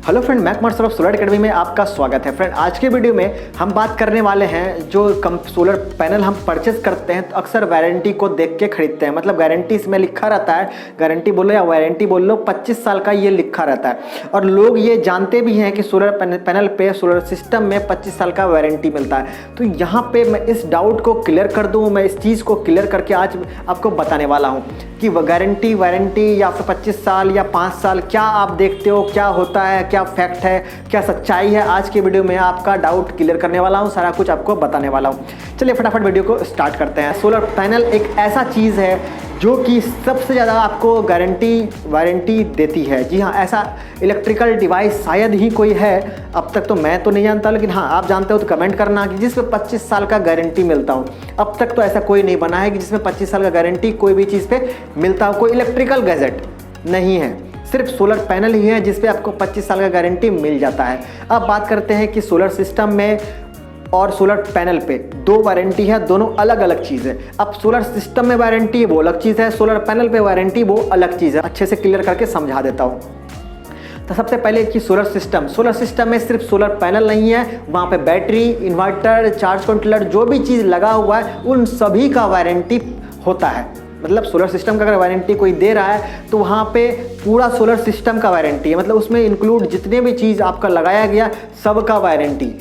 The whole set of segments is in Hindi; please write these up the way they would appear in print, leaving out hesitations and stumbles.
हेलो फ्रेंड, मैं कुमार सौरभ सोलर एकेडमी में आपका स्वागत है। फ्रेंड, आज के वीडियो में हम बात करने वाले हैं जो सोलर पैनल हम परचेस करते हैं तो अक्सर वारंटी को देख के खरीदते हैं। मतलब गारंटी इसमें लिखा रहता है, गारंटी बोलो या वारंटी बोल लो, 25 साल का ये लिखा रहता है। और लोग ये जानते भी हैं कि सोलर पैनल पे, सोलर सिस्टम में 25 साल का वारंटी मिलता है। तो यहाँ पे मैं इस डाउट को क्लियर कर दूँ, मैं इस चीज़ को क्लियर करके आज आपको बताने वाला हूँ कि गारंटी वारंटी या फिर 25 साल या 5 साल क्या आप देखते हो, क्या होता है, क्या फैक्ट है, क्या सच्चाई है। आज के वीडियो में आपका डाउट क्लियर करने वाला हूं, सारा कुछ आपको बताने वाला हूं। चलिए फटाफट वीडियो को स्टार्ट करते हैं। सोलर पैनल एक ऐसा चीज़ है जो कि सबसे ज़्यादा आपको गारंटी वारंटी देती है। जी हाँ, ऐसा इलेक्ट्रिकल डिवाइस शायद ही कोई है, अब तक तो मैं तो नहीं जानता, लेकिन हाँ आप जानते हो तो कमेंट करना कि जिसमें 25 साल का गारंटी मिलता हो। अब तक तो ऐसा कोई नहीं बना है कि जिसमें 25 साल का गारंटी कोई भी चीज़ पे मिलता हो। कोई इलेक्ट्रिकल गैजेट नहीं है, सिर्फ सोलर पैनल ही है जिस पे आपको 25 साल का गारंटी मिल जाता है। अब बात करते हैं कि सोलर सिस्टम में और सोलर पैनल पे दो वारंटी है, दोनों अलग अलग चीज़ है। अब सोलर सिस्टम में वारंटी वो अलग चीज़ है, सोलर पैनल पे वारंटी वो अलग चीज़ है। अच्छे से क्लियर करके समझा देता हूँ। तो सबसे पहले कि सोलर सिस्टम में सिर्फ सोलर पैनल नहीं है, वहाँ पे बैटरी, इन्वर्टर, चार्ज कंट्रोलर, जो भी चीज़ लगा हुआ है उन सभी का वारंटी होता है। मतलब सोलर सिस्टम का अगर वारंटी कोई दे रहा है तो वहाँ पे पूरा सोलर सिस्टम का वारंटी है। मतलब उसमें इंक्लूड जितने भी चीज़ आपका लगाया गया सब का वारंटी।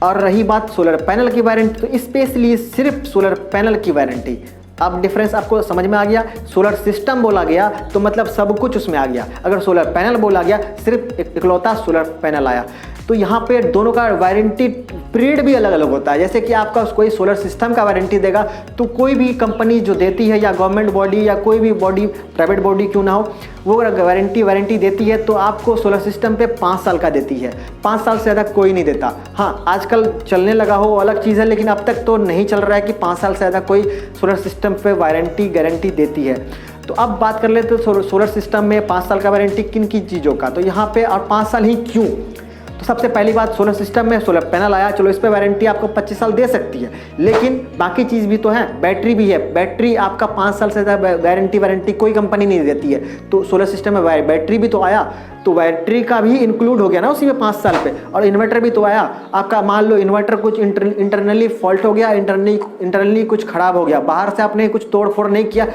और रही बात सोलर पैनल की वारंटी, तो स्पेशली सिर्फ सोलर पैनल की वारंटी। अब डिफरेंस आपको समझ में आ गया। सोलर सिस्टम बोला गया तो मतलब सब कुछ उसमें आ गया। अगर सोलर पैनल बोला गया सिर्फ इकलौता सोलर पैनल आया। तो यहाँ पे दोनों का वारंटी पीरियड भी अलग अलग होता है। जैसे कि आपका कोई सोलर सिस्टम का वारंटी देगा तो कोई भी कंपनी जो देती है, या गवर्नमेंट बॉडी या कोई भी बॉडी, प्राइवेट बॉडी क्यों ना हो, वो अगर वारंटी देती है तो आपको सोलर सिस्टम पे 5 साल का देती है। 5 साल से ज़्यादा कोई नहीं देता। हाँ, आजकल चलने लगा हो अलग चीज़ है, लेकिन अब तक तो नहीं चल रहा है कि 5 साल से ज़्यादा कोई सोलर सिस्टम पे वारंटी गारंटी देती है। तो अब बात कर लेते हैं सोलर सिस्टम में 5 साल का वारंटी किन की चीज़ों का। तो यहाँ पे और 5 साल ही क्यों? तो सबसे पहली बात, सोलर सिस्टम में सोलर पैनल आया, चलो इस पे वारंटी आपको 25 साल दे सकती है, लेकिन बाकी चीज़ भी तो है। बैटरी भी है, बैटरी आपका 5 साल से ज़्यादा वारंटी कोई कंपनी नहीं देती है। तो सोलर सिस्टम में बैटरी भी तो आया, तो बैटरी का भी इंक्लूड हो गया ना उसी में 5 साल पे। और इन्वर्टर भी तो आया आपका। मान लो इन्वर्टर कुछ इंटरनली फॉल्ट हो गया, इंटरनली कुछ खराब हो गया, बाहर से आपने कुछ तोड़ फोड़ नहीं किया,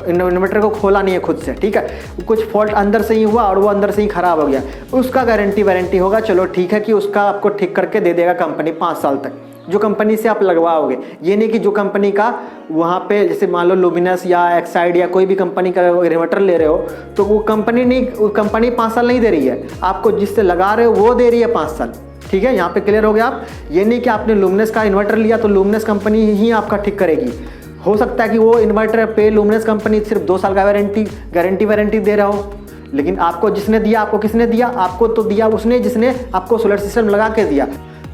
इन्वर्टर को खोला नहीं है खुद से, ठीक है, कुछ फॉल्ट अंदर से ही हुआ और वो अंदर से ही खराब हो गया, उसका वारंटी होगा। चलो ठीक है कि उसका आपको ठीक करके दे देगा कंपनी 5 साल तक, जो कंपनी से आप लगवाओगे। ये नहीं कि जो कंपनी का वहाँ पे, जैसे मान लो लुमिनस या एक्साइड या कोई भी कंपनी का इन्वर्टर ले रहे हो तो वो कंपनी 5 साल नहीं दे रही है, आपको जिससे लगा रहे हो वो दे रही है 5 साल। ठीक है, यहाँ पे क्लियर हो गया आप। ये नहीं कि आपने लुमिनस का इन्वर्टर लिया तो लुमिनस कंपनी ही आपका ठीक करेगी। हो सकता है कि वो इन्वर्टर पे लुमिनस कंपनी सिर्फ 2 साल का वारंटी दे रहा हो, लेकिन आपको जिसने दिया, आपको किसने दिया? आपको तो दिया उसने जिसने आपको सोलर सिस्टम लगा के दिया।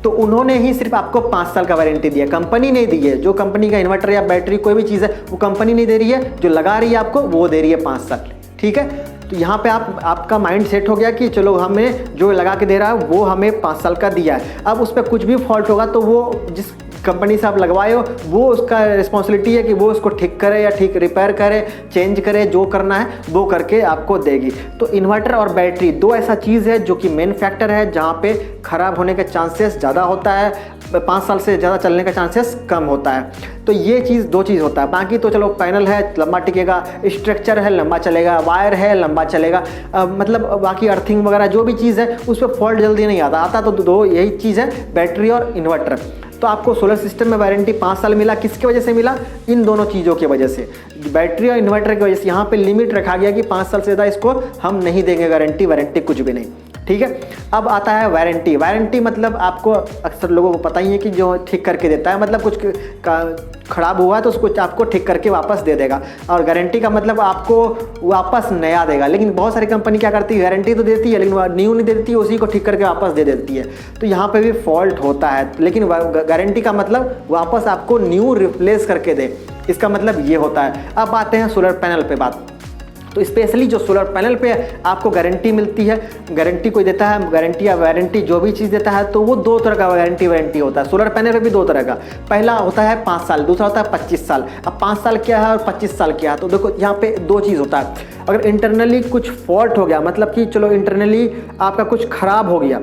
तो उन्होंने ही सिर्फ आपको 5 साल का वारंटी दिया, कंपनी नहीं दी है। जो कंपनी का इन्वर्टर या बैटरी कोई भी चीज़ है वो कंपनी नहीं दे रही है, जो लगा रही है आपको वो दे रही है 5 साल। ठीक है, तो यहाँ पे आपका माइंड सेट हो गया कि चलो हमें जो लगा के दे रहा है वो हमें 5 साल का दिया है। अब उस पर कुछ भी फॉल्ट होगा तो वो जिस कंपनी से आप लगवाए हो वो उसका रिस्पॉन्सिबिलिटी है कि वो उसको ठीक करे या ठीक रिपेयर करे, चेंज करे, जो करना है वो करके आपको देगी। तो इन्वर्टर और बैटरी दो ऐसा चीज़ है जो कि मेन फैक्टर है जहाँ पे ख़राब होने के चांसेस ज़्यादा होता है, 5 साल से ज़्यादा चलने का चांसेस कम होता है। तो ये चीज़ दो चीज़ होता है। बाकी तो चलो पैनल है लंबा टिकेगा, स्ट्रक्चर है लंबा चलेगा, वायर है लंबा चलेगा, मतलब बाकी अर्थिंग वगैरह जो भी चीज़ है उस पर फॉल्ट जल्दी नहीं आता तो दो यही चीज़ है, बैटरी और इन्वर्टर। तो आपको सोलर सिस्टम में वारंटी 5 साल मिला, किसकी वजह से मिला? इन दोनों चीज़ों की वजह से, बैटरी और इन्वर्टर की वजह से। यहाँ पे लिमिट रखा गया कि 5 साल से ज़्यादा इसको हम नहीं देंगे वारंटी कुछ भी नहीं। ठीक है, अब आता है वारंटी मतलब आपको अक्सर लोगों को पता ही है कि जो ठीक करके देता है, मतलब कुछ खराब हुआ है तो उसको आपको ठीक करके वापस दे देगा। और गारंटी का मतलब आपको वापस नया देगा। लेकिन बहुत सारी कंपनी क्या करती है, गारंटी तो देती है लेकिन न्यू नहीं देती है, उसी को ठीक करके वापस दे देती है। तो यहाँ पे भी फॉल्ट होता है। लेकिन गारंटी का मतलब वापस आपको न्यू रिप्लेस करके दे, इसका मतलब ये होता है। अब आते हैं सोलर पैनल पे बात। तो स्पेशली जो सोलर पैनल पे आपको गारंटी मिलती है, गारंटी कोई देता है, गारंटी या वारंटी जो भी चीज़ देता है, तो वो दो तरह का गारंटी वारंटी होता है। सोलर पैनल पे भी दो तरह का, पहला होता है 5 साल, दूसरा होता है 25 साल। अब 5 साल क्या है और 25 साल क्या है, तो देखो यहाँ पे दो चीज़ होता है। अगर इंटरनली कुछ फॉल्ट हो गया, मतलब कि चलो इंटरनली आपका कुछ खराब हो गया,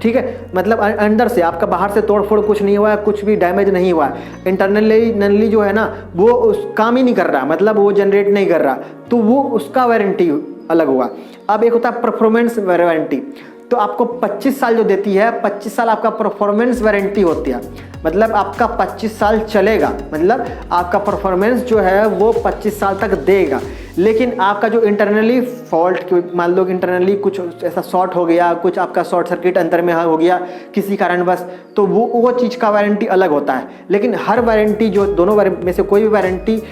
ठीक है, मतलब अंदर से आपका, बाहर से तोड़ फोड़ कुछ नहीं हुआ है, कुछ भी डैमेज नहीं हुआ है, इंटरनली जो है ना वो उस काम ही नहीं कर रहा, मतलब वो जनरेट नहीं कर रहा, तो वो उसका वारंटी अलग हुआ। अब एक होता है परफॉर्मेंस वारंटी, तो आपको 25 साल जो देती है, 25 साल आपका परफॉर्मेंस वारंटी होती है, मतलब आपका 25 साल चलेगा, मतलब आपका परफॉर्मेंस जो है वो 25 साल तक देगा। लेकिन आपका जो इंटरनली फॉल्ट, मान लो कि इंटरनली कुछ ऐसा शॉर्ट हो गया, कुछ आपका शॉर्ट सर्किट अंदर में हो गया किसी कारणवश, तो वो चीज़ का वारंटी अलग होता है। लेकिन हर वारंटी जो दोनों में से कोई भी वारंटी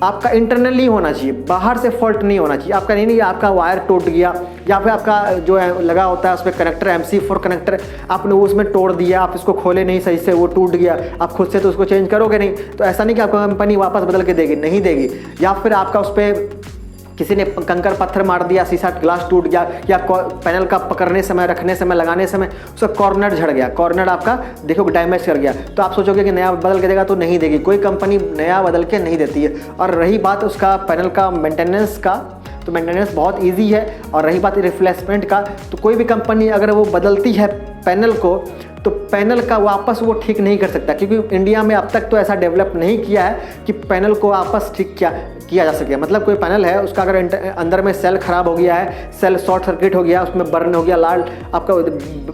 आपका इंटरनली होना चाहिए, बाहर से फॉल्ट नहीं होना चाहिए। आपका नहीं आपका वायर टूट गया या फिर आपका जो है लगा होता है उस पर कनेक्टर, MC4 कनेक्टर आपने वो उसमें तोड़ दिया, आप इसको खोले नहीं सही से, वो टूट गया, आप खुद से तो उसको चेंज करोगे नहीं, तो ऐसा नहीं कि आपको कंपनी वापस बदल के देगी, नहीं देगी। या फिर आपका उस पर किसी ने कंकर पत्थर मार दिया, शीशा ग्लास टूट गया, या पैनल का पकड़ने समय, रखने समय, लगाने समय उसका कॉर्नर झड़ गया, कॉर्नर आपका देखो डैमेज कर गया, तो आप सोचोगे कि नया बदल के देगा, तो नहीं देगी, कोई कंपनी नया बदल के नहीं देती है। और रही बात उसका पैनल का मेंटेनेंस का, तो मेंटेनेंस बहुत इजी है। और रही बात रिप्लेसमेंट का, तो कोई भी कंपनी अगर वो बदलती है पैनल को, तो पैनल का वापस वो ठीक नहीं कर सकता, क्योंकि इंडिया में अब तक तो ऐसा डेवलप नहीं किया है कि पैनल को वापस ठीक किया जा सके। मतलब कोई पैनल है उसका अगर अंदर में सेल खराब हो गया है, सेल शॉर्ट सर्किट हो गया, उसमें बर्न हो गया, लाल आपका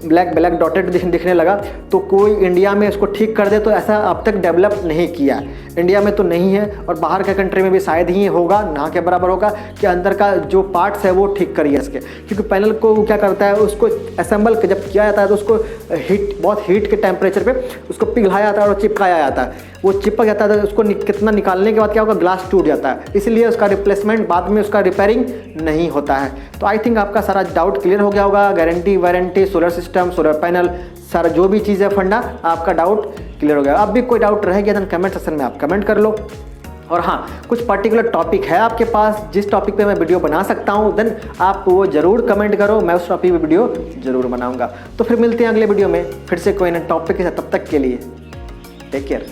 ब्लैक डॉटेड दिखने लगा, तो कोई इंडिया में उसको ठीक कर दे, तो ऐसा अब तक डेवलप नहीं किया है, इंडिया में तो नहीं है। और बाहर के कंट्री में भी शायद ही होगा, ना के बराबर होगा कि अंदर का जो पार्ट्स है वो ठीक करिए इसके, क्योंकि पैनल को क्या करता है, उसको असेंबल जब किया जाता है तो उसको बहुत हीट के टेम्परेचर पे उसको पिघलाया जाता है और चिपकाया जाता है, वो चिपक जाता है, तो उसको कितना निकालने के बाद क्या होगा, ग्लास टूट जाता है, इसलिए उसका रिप्लेसमेंट बाद में उसका रिपेयरिंग नहीं होता है। तो आई थिंक आपका सारा डाउट क्लियर हो गया होगा, guarantee warranty, solar system, solar panel, सारा जो भी चीज़ है फंडा, आपका डाउट क्लियर हो गया। अब भी कोई डाउट रह गया तो कमेंट सेक्शन में आप कमेंट कर लो। और हाँ, कुछ पर्टिकुलर टॉपिक है आपके पास जिस टॉपिक पे मैं वीडियो बना सकता हूँ, देन आप वो ज़रूर कमेंट करो, मैं उस टॉपिक पे वीडियो ज़रूर बनाऊँगा। तो फिर मिलते हैं अगले वीडियो में फिर से कोई नए टॉपिक के साथ, तब तक के लिए टेक केयर।